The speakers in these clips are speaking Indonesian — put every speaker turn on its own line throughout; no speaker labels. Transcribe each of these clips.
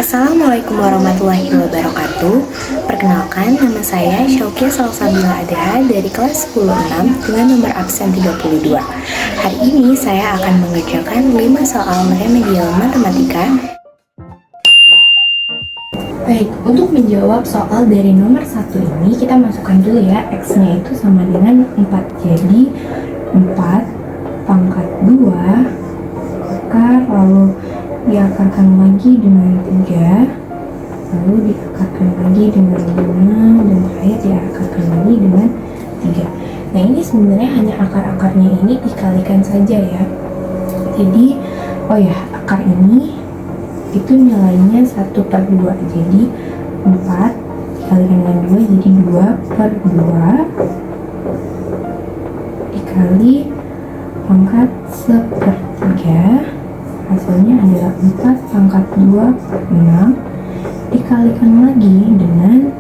Assalamualaikum warahmatullahi wabarakatuh. Perkenalkan, nama saya Syaukia Salsabila Adha dari kelas 10-6 dengan nomor absen 32. Hari ini saya akan mengerjakan 5 soal remedial matematika. Baik, untuk menjawab soal dari nomor 1 ini, kita masukkan dulu ya, X-nya itu sama dengan 4. Jadi 4 pangkat 2 akar, lalu diakarkan lagi dengan 3, lalu diakarkan lagi dengan 5, dan terakhir diakarkan lagi dengan 3. Nah, ini sebenarnya hanya akar-akarnya ini dikalikan saja ya. Jadi, akar ini itu nilainya 1/2. Jadi 4 dikalikan dengan 2, jadi 2/2 dikali pangkat 1/3, hasilnya adalah 4 pangkat 2/6 dikalikan lagi dengan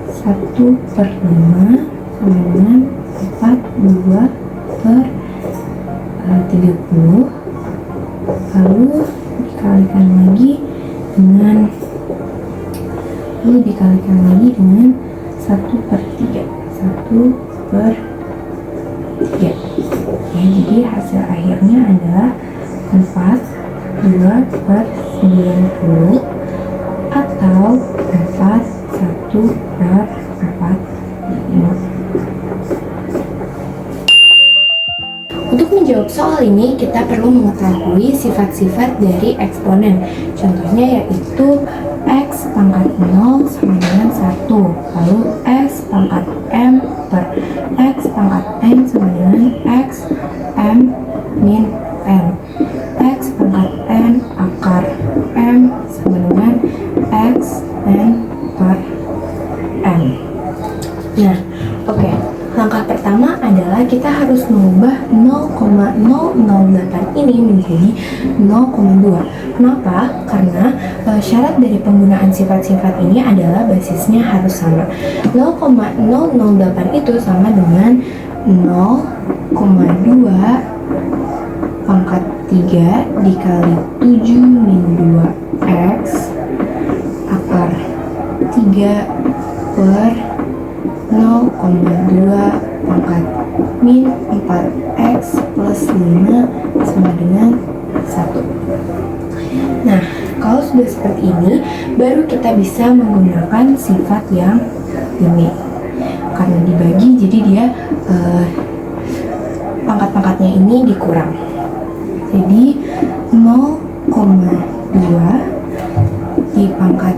1/5 sama dengan 42/30, lalu dikalikan lagi dengan 1/3. Ya, jadi hasil akhirnya adalah 42/90 atau 41/45. Untuk menjawab soal ini, kita perlu mengetahui sifat-sifat dari eksponen. Contohnya yaitu X pangkat 0 sama dengan 1, lalu X pangkat M per X pangkat N sama dengan X M min N. X pangkat N akar M sama dengan X N per M. Nah, langkah pertama adalah kita harus mengubah 0,008 ini menjadi 0,2. Kenapa? Karena syarat dari penggunaan sifat-sifat ini adalah basisnya harus sama. 0,008 itu sama dengan 0,2 pangkat 3 dikali 7 min 2X akar 3 per 0,2 pangkat min 4X plus 5 sama dengan 1. Nah, kalau sudah seperti ini, baru kita bisa menggunakan sifat yang ini. Karena dibagi, jadi dia pangkat-pangkatnya ini dikurang. Jadi 0,2 di pangkat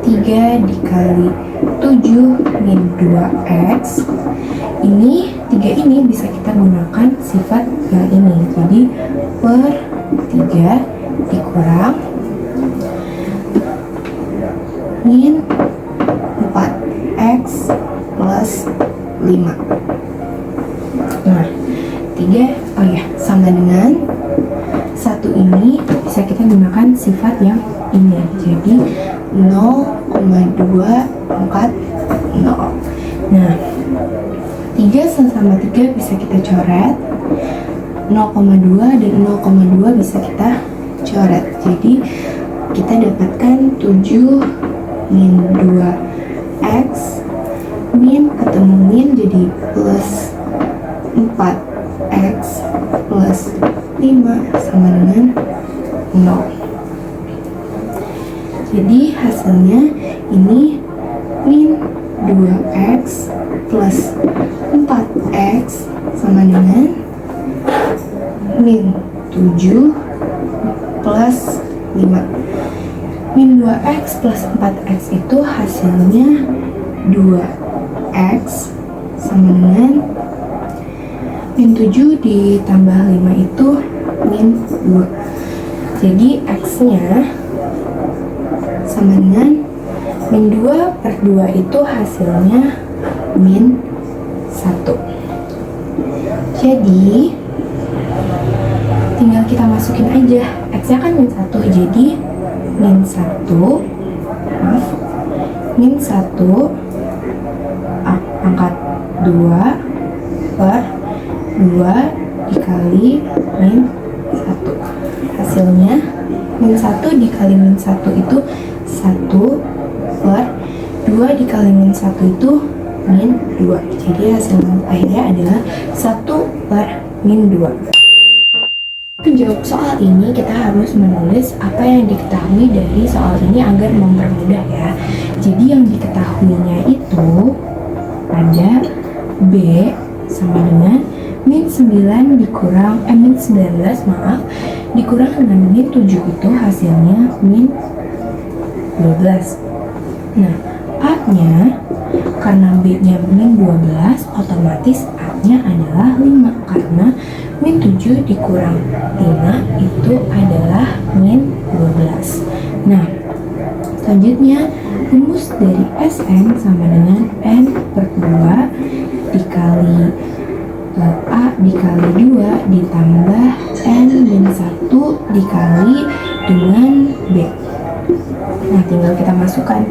3 dikali 7 min 2X. Ini 3 ini bisa kita gunakan sifat yang ini. Jadi per 3 dikurang min 4X plus 5. Nah, 3 sama dengan 1 ini bisa kita gunakan sifat yang ini. Jadi 0,2 pangkat 0. Nah, 3 sama 3 bisa kita coret, 0,2 dan 0,2 bisa kita coret. Jadi kita dapatkan 7 min 2X min ketemu min jadi plus 4X plus 5 sama dengan 0. Jadi hasilnya ini min 2X plus 4X sama dengan min 7 plus 5. Min 2X plus 4X itu hasilnya 2X sama dengan min 7 ditambah 5 itu min 2. Jadi X-nya sama dengan min 2/2 itu hasilnya min 1. Jadi tinggal kita masukin aja, X-nya kan min 1, jadi min 1 pangkat 2 per 2 dikali min 1. Hasilnya min 1 dikali min 1 itu 1 per 2 dikali min 1 itu min 2. Jadi hasil akhirnya adalah 1 per min 2. Menjawab soal ini kita harus menulis apa yang diketahui dari soal ini agar mempermudah ya. Jadi yang diketahuinya itu ada B sama dengan min 9 dikurang min 19 dikurang dengan min 7 itu hasilnya min 12. Nah, A-nya karena B-nya min 12 otomatis A-nya adalah 5 karena min 7 dikurang 5 itu adalah min 12. Nah, selanjutnya rumus dari Sn sama dengan N per 2 dikali A dikali 2 ditambah N min 1 dikali dengan B. Nah, tinggal kita masukkan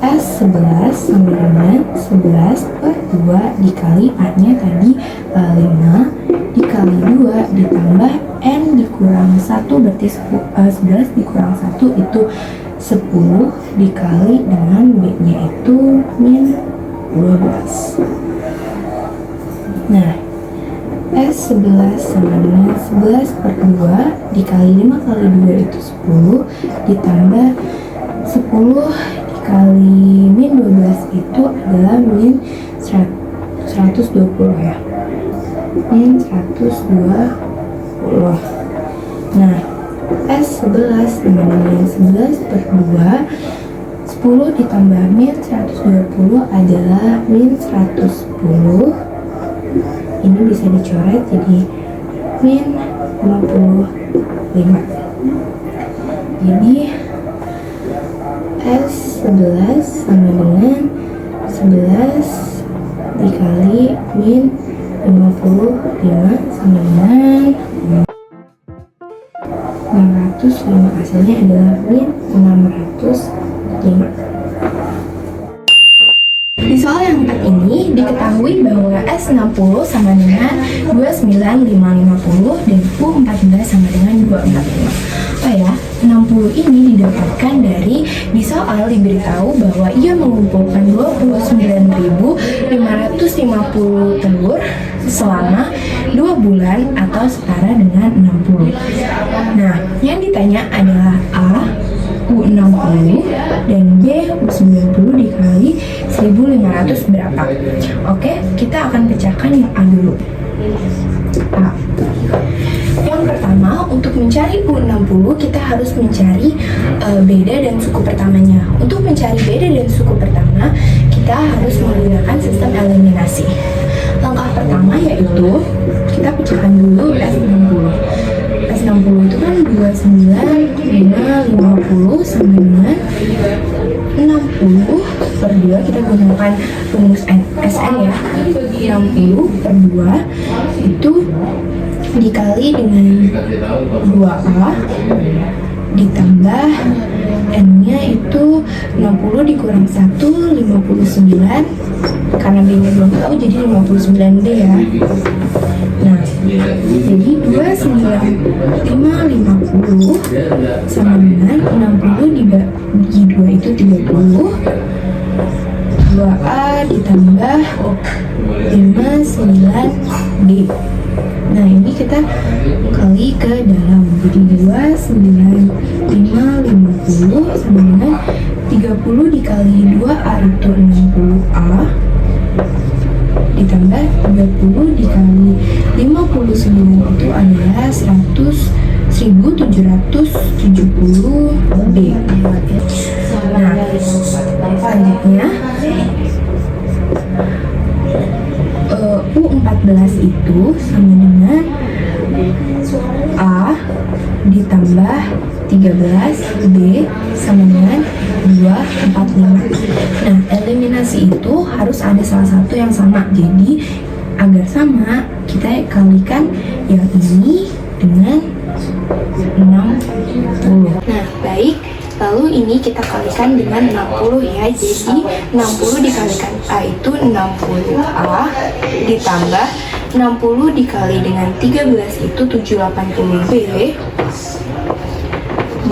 S11 sama dengan 11 per 2 dikali A-nya tadi 5 dikali 2 ditambah N dikurang 1 berarti 11 dikurang 1 itu 10 dikali dengan B-nya itu min 12. Nah, S11 sama dengan 11 per 2 dikali 5 kali 2 itu 10 ditambah 10 dikali min 12 itu adalah min 120 ya, min 120. Nah, S11 sama dengan 11 per 2 10 ditambah min 120 adalah min 110. Ini bisa dicoret jadi min 55. Jadi S11 sama dengan 11 dikali min 55 sama dengan 605. Hasilnya adalah min 605. Di soal yang keempat ini diketahui bahwa S60 sama dengan 29550 dan U14 sama dengan 245. Oh ya, 60 ini didapatkan dari di soal diberitahu bahwa ia mengumpulkan 29.550 telur selama 2 bulan atau setara dengan 60. Nah, yang ditanya adalah A U60 dan B U90 dikali 1500 berapa? Oke, kita akan pecahkan yang A dulu. A. Yang pertama, untuk mencari U60 kita harus mencari beda dan suku pertamanya. Untuk mencari beda dan suku pertama, kita harus menggunakan sistem eliminasi. Langkah pertama yaitu kita pecahkan dulu S60. S60 itu kan 29550 sama dengan 60 per 2, kita gunakan rumus SN ya. 60 per 2 itu dikali dengan 2A ditambah N-nya itu 60 dikurang 1, 59. Karena B-nya belum tahu jadi 59D ya. Nah, jadi 29550 sama dengan 60 dibagi 2 itu 30, 2A ditambah 59D. Nah, ini kita kali ke dalam, jadi 29550 sama dengan 30 dikali 2A itu 60A ditambah 30 dikali 59 itu adalah 1770D. Nah, selanjutnya U14 itu sama dengan A ditambah 13 B sama dengan 245. Nah, eliminasi itu harus ada salah satu yang sama. Jadi agar sama, kita kalikan yang ini dengan 60. Nah, baik. Lalu ini kita kalikan dengan 60 ya. Jadi 60 dikalikan A itu 60A ditambah 60 dikali dengan 13 itu 780B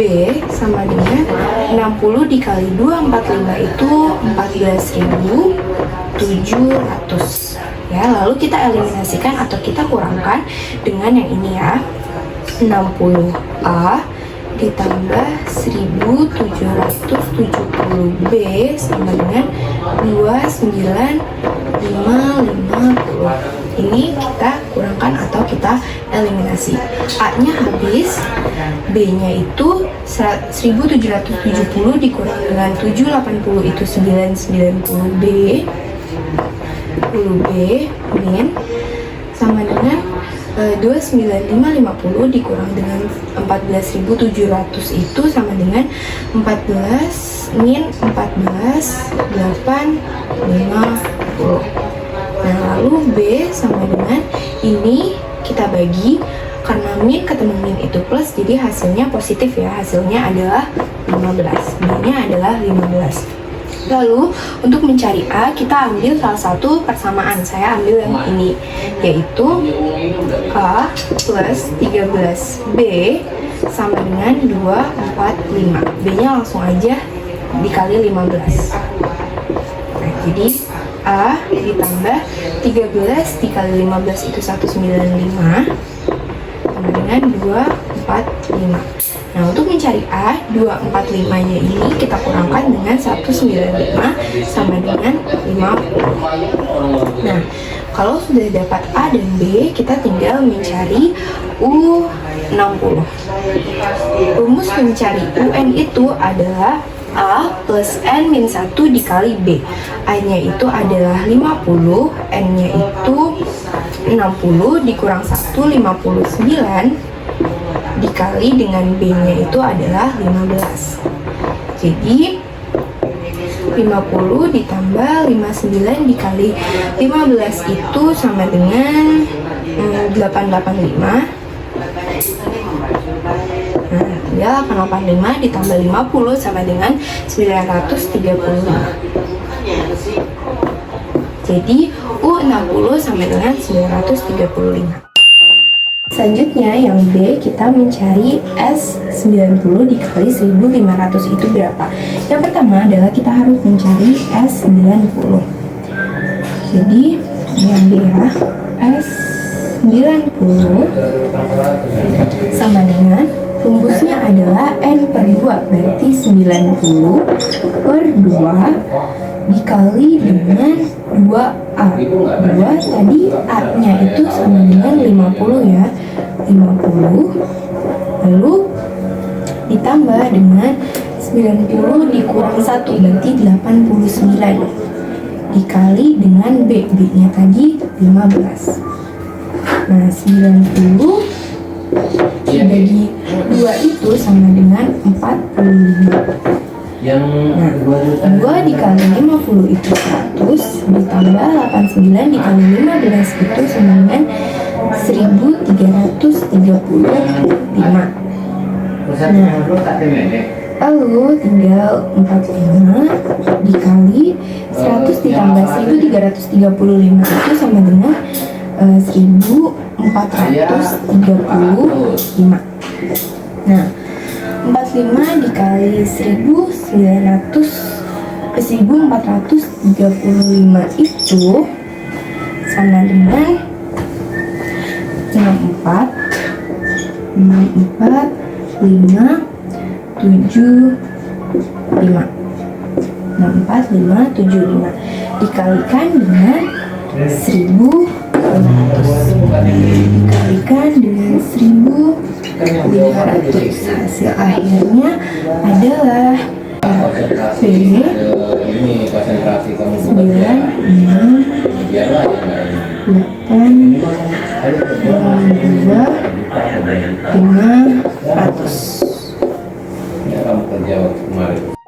B sama dengan 60 dikali 245 itu 14.700 ya. Lalu kita eliminasikan atau kita kurangkan dengan yang ini ya, 60A ditambah 1770B sama dengan 29550. Ini kita kurangkan atau kita eliminasi. A-nya habis, B-nya itu 1770 dikurang dengan 780 itu 990B, 10B min sama dengan 29550 dikurang dengan 14.700 itu sama dengan 14 min 14 850. Nah lalu B sama dengan ini kita bagi, karena min ketemu min itu plus jadi hasilnya positif ya, hasilnya adalah 15, B-nya adalah 15. Lalu untuk mencari A kita ambil salah satu persamaan, saya ambil yang ini yaitu A plus 13B sama dengan 245. B nya langsung aja dikali 15. Nah jadi A ditambah 13 dikali 15 itu 195 sama dengan 245. Nah untuk mencari A, 245 nya ini kita kurangkan dengan 195 sama dengan 50. Nah kalau sudah dapat A dan B, kita tinggal mencari U60. Rumus mencari UN itu adalah A plus N min 1 dikali B. A nya itu adalah 50, N nya itu 60 dikurang 1, 59 dikali dengan B nya itu adalah 15. Jadi 50 ditambah 59 dikali 15 itu sama dengan 885. Nah, ya 885 ditambah 50 sama dengan 935. Jadi U60 sama dengan 935. Selanjutnya yang B, kita mencari S90 dikali 1500 itu berapa? Yang pertama adalah kita harus mencari S90. Jadi yang B ya, S90 sama dengan rumusnya adalah N per 2, berarti 90 per 2 dikali dengan 2A. 2 tadi A-nya itu sama dengan 50 ya, 50 lalu ditambah dengan 90 dikurang 1 berarti 89 dikali dengan B, B-nya tadi 15. Nah 90 dibagi 2 itu sama dengan 45. Nah, 2 dikali 50 itu 100 ditambah 89 dikali 15 itu sama dengan 1335. Nah, lalu tinggal 45 dikali 100 ditambah 1335 itu sama dengan 1435. Nah 45 dikali 1435 itu sama dengan 64 5 7 5 6575 dikalikan dengan 1500 dikalikan dengan 1500, hasil akhirnya adalah B 9 8 500.